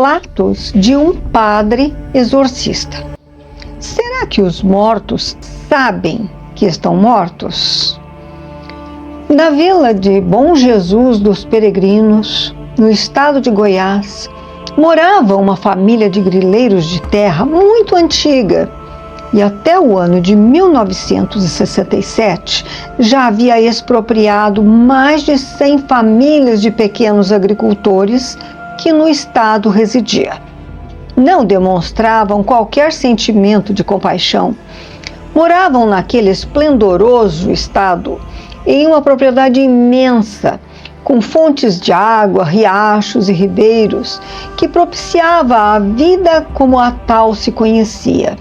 relatos de um padre exorcista. Será que os mortos sabem que estão mortos? Na vila de Bom Jesus dos Peregrinos, no estado de Goiás, morava uma família de grileiros de terra muito antiga e até o ano de 1967 já havia expropriado mais de 100 famílias de pequenos agricultores que no estado residia. Não demonstravam qualquer sentimento de compaixão. Moravam naquele esplendoroso estado em uma propriedade imensa, com fontes de água, riachos e ribeiros, que propiciava a vida como a tal se conhecia,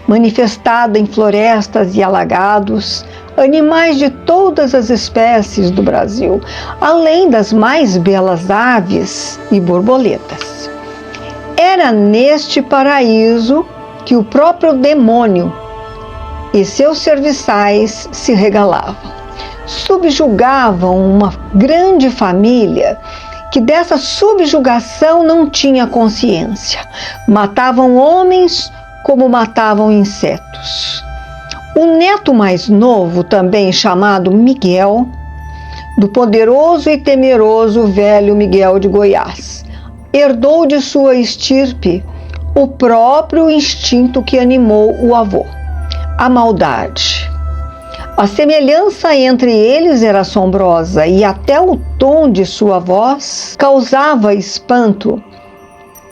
manifestada em florestas e alagados, animais de todas as espécies do Brasil, além das mais belas aves e borboletas. Era neste paraíso que o próprio demônio e seus serviçais se regalavam. Subjugavam uma grande família que dessa subjugação não tinha consciência. Matavam homens como matavam insetos. O neto mais novo, também chamado Miguel, do poderoso e temeroso velho Miguel de Goiás, herdou de sua estirpe o próprio instinto que animou o avô, a maldade. A semelhança entre eles era assombrosa e até o tom de sua voz causava espanto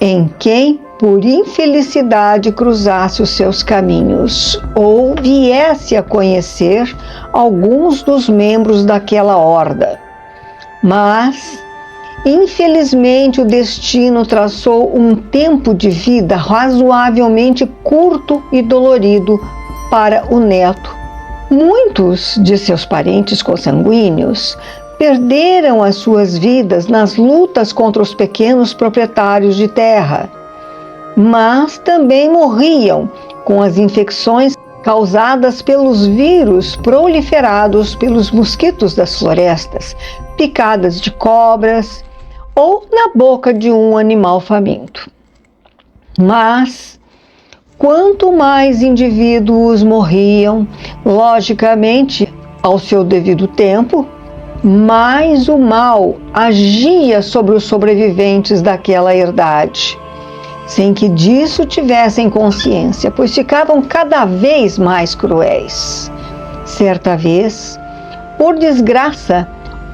em quem, por infelicidade, cruzasse os seus caminhos ou viesse a conhecer alguns dos membros daquela horda. Mas, infelizmente, o destino traçou um tempo de vida razoavelmente curto e dolorido para o neto. Muitos de seus parentes consanguíneos perderam as suas vidas nas lutas contra os pequenos proprietários de terra, mas também morriam com as infecções causadas pelos vírus proliferados pelos mosquitos das florestas, picadas de cobras ou na boca de um animal faminto. Mas quanto mais indivíduos morriam, logicamente, ao seu devido tempo, mais o mal agia sobre os sobreviventes daquela herdade, sem que disso tivessem consciência, pois ficavam cada vez mais cruéis. Certa vez, por desgraça,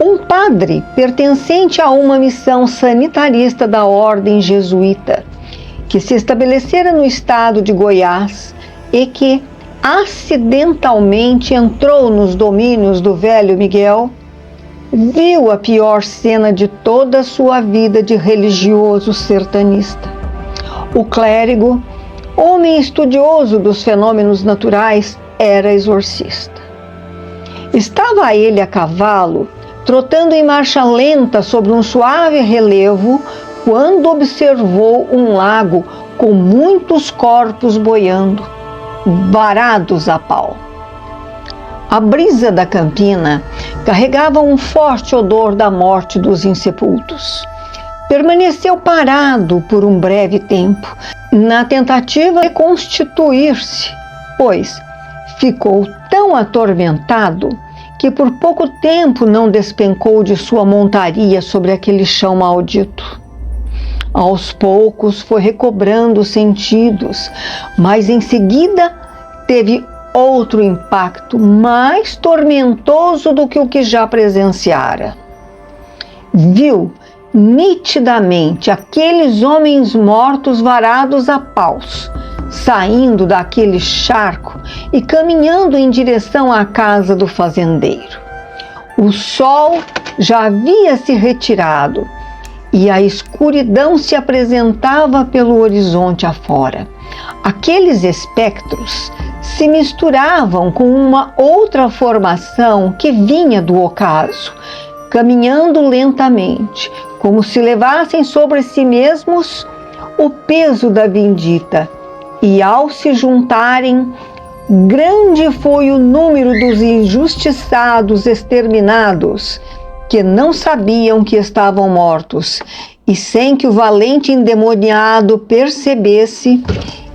um padre pertencente a uma missão sanitarista da ordem jesuíta, que se estabelecera no estado de Goiás e que acidentalmente entrou nos domínios do velho Miguel, viu a pior cena de toda a sua vida de religioso sertanista. O clérigo, homem estudioso dos fenômenos naturais, era exorcista. Estava ele a cavalo, trotando em marcha lenta sobre um suave relevo, quando observou um lago com muitos corpos boiando, varados a pau. A brisa da campina carregava um forte odor da morte dos insepultos. Permaneceu parado por um breve tempo, na tentativa de reconstituir-se, pois ficou tão atormentado que por pouco tempo não despencou de sua montaria sobre aquele chão maldito. Aos poucos foi recobrando os sentidos, mas em seguida teve outro impacto mais tormentoso do que o que já presenciara. Viu nitidamente aqueles homens mortos varados a paus, saindo daquele charco e caminhando em direção à casa do fazendeiro. O sol já havia se retirado e a escuridão se apresentava pelo horizonte afora. Aqueles espectros se misturavam com uma outra formação que vinha do ocaso, caminhando lentamente, como se levassem sobre si mesmos o peso da vindita, e ao se juntarem, grande foi o número dos injustiçados exterminados, que não sabiam que estavam mortos e sem que o valente endemoniado percebesse,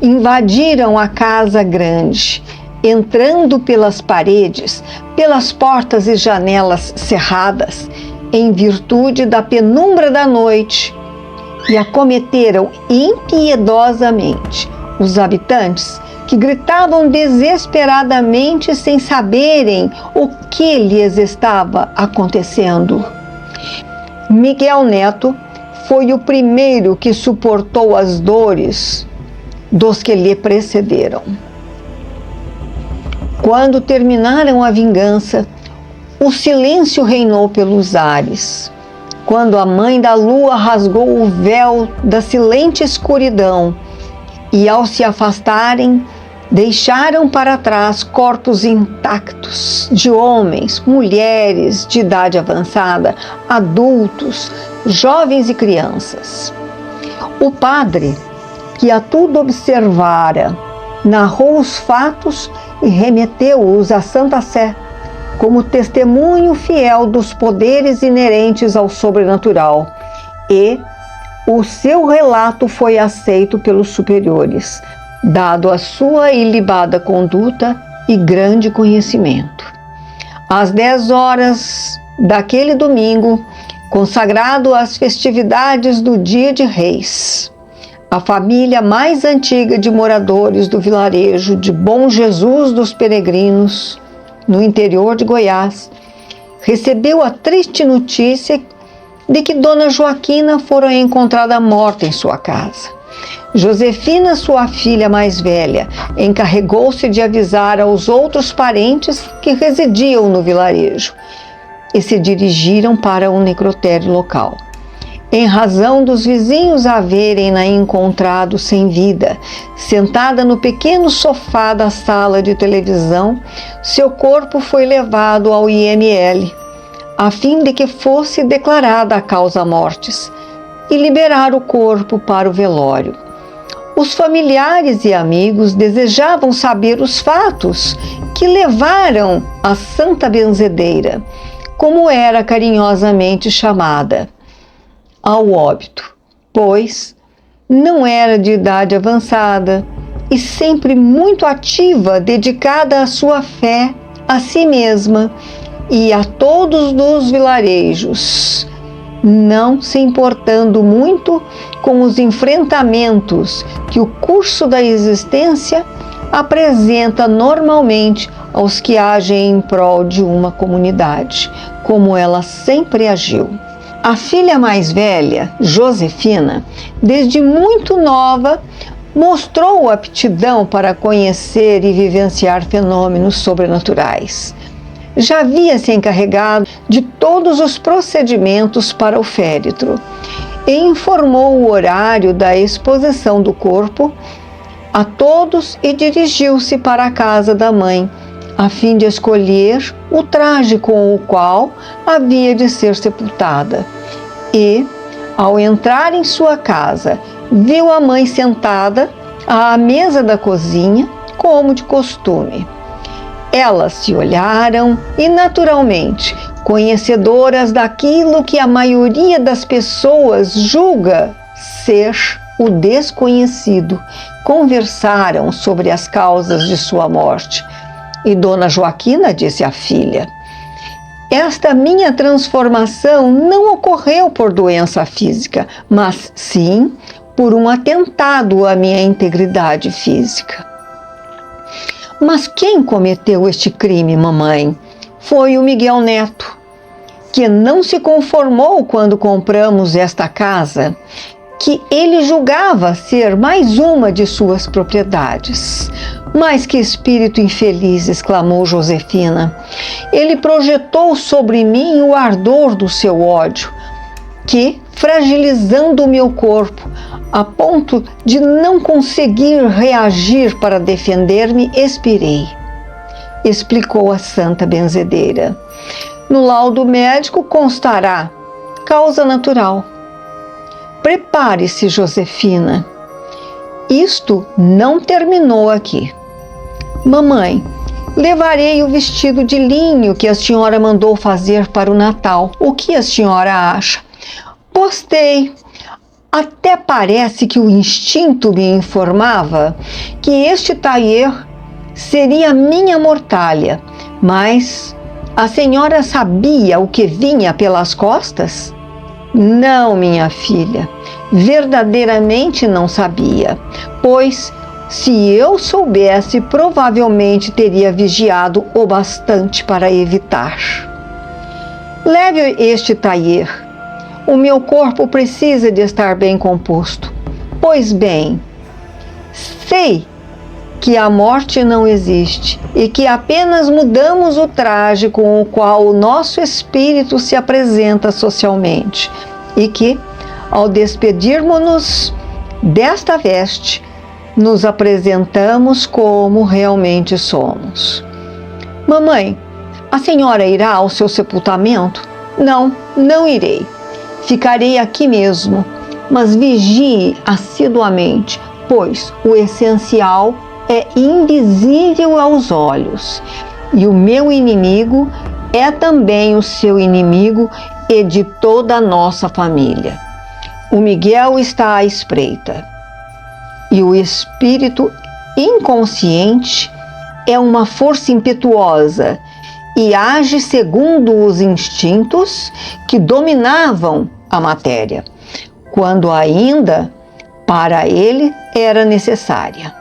invadiram a casa grande, entrando pelas paredes, pelas portas e janelas cerradas, em virtude da penumbra da noite, e acometeram impiedosamente os habitantes, que gritavam desesperadamente sem saberem o que lhes estava acontecendo. Miguel Neto foi o primeiro que suportou as dores dos que lhe precederam. Quando terminaram a vingança, o silêncio reinou pelos ares. Quando a mãe da lua rasgou o véu da silente escuridão e, ao se afastarem, deixaram para trás corpos intactos de homens, mulheres de idade avançada, adultos, jovens e crianças. O padre, que a tudo observara, narrou os fatos e remeteu-os à Santa Sé, como testemunho fiel dos poderes inerentes ao sobrenatural, e o seu relato foi aceito pelos superiores, dado a sua ilibada conduta e grande conhecimento. Às 10 horas daquele domingo, consagrado às festividades do Dia de Reis, a família mais antiga de moradores do vilarejo de Bom Jesus dos Peregrinos, no interior de Goiás, recebeu a triste notícia de que Dona Joaquina fora encontrada morta em sua casa. Josefina, sua filha mais velha, encarregou-se de avisar aos outros parentes que residiam no vilarejo e se dirigiram para o necrotério local. Em razão dos vizinhos a haverem-na encontrado sem vida, sentada no pequeno sofá da sala de televisão, seu corpo foi levado ao IML, a fim de que fosse declarada a causa mortis e liberar o corpo para o velório. Os familiares e amigos desejavam saber os fatos que levaram a Santa Benzedeira, como era carinhosamente chamada, ao óbito, pois não era de idade avançada e sempre muito ativa, dedicada à sua fé, a si mesma e a todos dos vilarejos, não se importando muito com os enfrentamentos que o curso da existência apresenta normalmente aos que agem em prol de uma comunidade, como ela sempre agiu. A filha mais velha, Josefina, desde muito nova, mostrou aptidão para conhecer e vivenciar fenômenos sobrenaturais. Já havia se encarregado de todos os procedimentos para o féretro e informou o horário da exposição do corpo a todos e dirigiu-se para a casa da mãe, a fim de escolher o traje com o qual havia de ser sepultada. E, ao entrar em sua casa, viu a mãe sentada à mesa da cozinha, como de costume. Elas se olharam e, naturalmente, conhecedoras daquilo que a maioria das pessoas julga ser o desconhecido, conversaram sobre as causas de sua morte. E Dona Joaquina disse à filha: "Esta minha transformação não ocorreu por doença física, mas sim por um atentado à minha integridade física." "Mas quem cometeu este crime, mamãe?" "Foi o Miguel Neto, que não se conformou quando compramos esta casa, que ele julgava ser mais uma de suas propriedades." "Mas que espírito infeliz!" exclamou Josefina. "Ele projetou sobre mim o ardor do seu ódio, que, fragilizando o meu corpo, a ponto de não conseguir reagir para defender-me, expirei." Explicou a Santa Benzedeira. "No laudo médico constará causa natural." "Prepare-se, Josefina. Isto não terminou aqui. Mamãe, levarei o vestido de linho que a senhora mandou fazer para o Natal. O que a senhora acha?" "Gostei. Até parece que o instinto me informava que este taier seria minha mortalha, mas a senhora sabia o que vinha pelas costas? Não, minha filha, verdadeiramente não sabia, pois se eu soubesse, provavelmente teria vigiado o bastante para evitar. Leve este taier. O meu corpo precisa de estar bem composto. Pois bem, sei que a morte não existe e que apenas mudamos o traje com o qual o nosso espírito se apresenta socialmente e que, ao despedirmos-nos desta veste, nos apresentamos como realmente somos. Mamãe, a senhora irá ao seu sepultamento? Não, não irei. Ficarei aqui mesmo, mas vigie assiduamente, pois o essencial é invisível aos olhos, e o meu inimigo é também o seu inimigo e de toda a nossa família. O Miguel está à espreita, e o espírito inconsciente é uma força impetuosa e age segundo os instintos que dominavam a matéria, quando ainda para ele era necessária.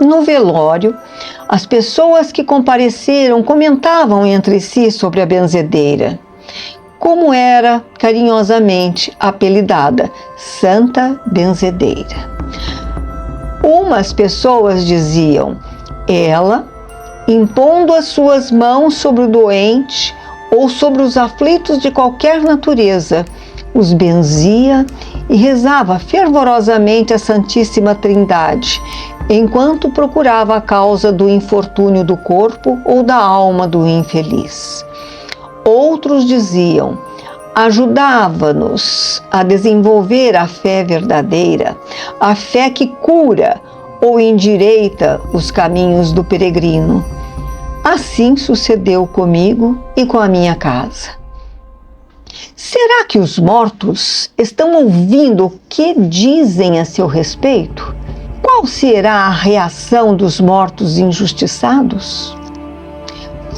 No velório, as pessoas que compareceram comentavam entre si sobre a benzedeira, como era carinhosamente apelidada Santa Benzedeira. Umas pessoas diziam: ela, impondo as suas mãos sobre o doente ou sobre os aflitos de qualquer natureza, os benzia e rezava fervorosamente a Santíssima Trindade, enquanto procurava a causa do infortúnio do corpo ou da alma do infeliz. Outros diziam: ajudava-nos a desenvolver a fé verdadeira, a fé que cura ou endireita os caminhos do peregrino. Assim sucedeu comigo e com a minha casa. Será que os mortos estão ouvindo o que dizem a seu respeito? Qual será a reação dos mortos injustiçados?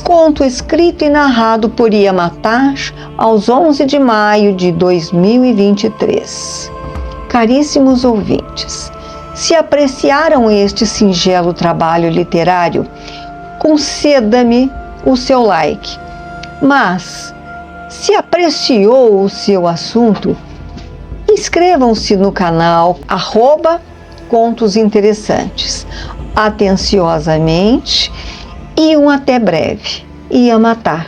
Conto escrito e narrado por Yamatar aos 11 de maio de 2023. Caríssimos ouvintes, se apreciaram este singelo trabalho literário, conceda-me o seu like. Mas, se apreciou o seu assunto, inscrevam-se no canal @Contos Interessantes. Atenciosamente e até breve. Yamatar.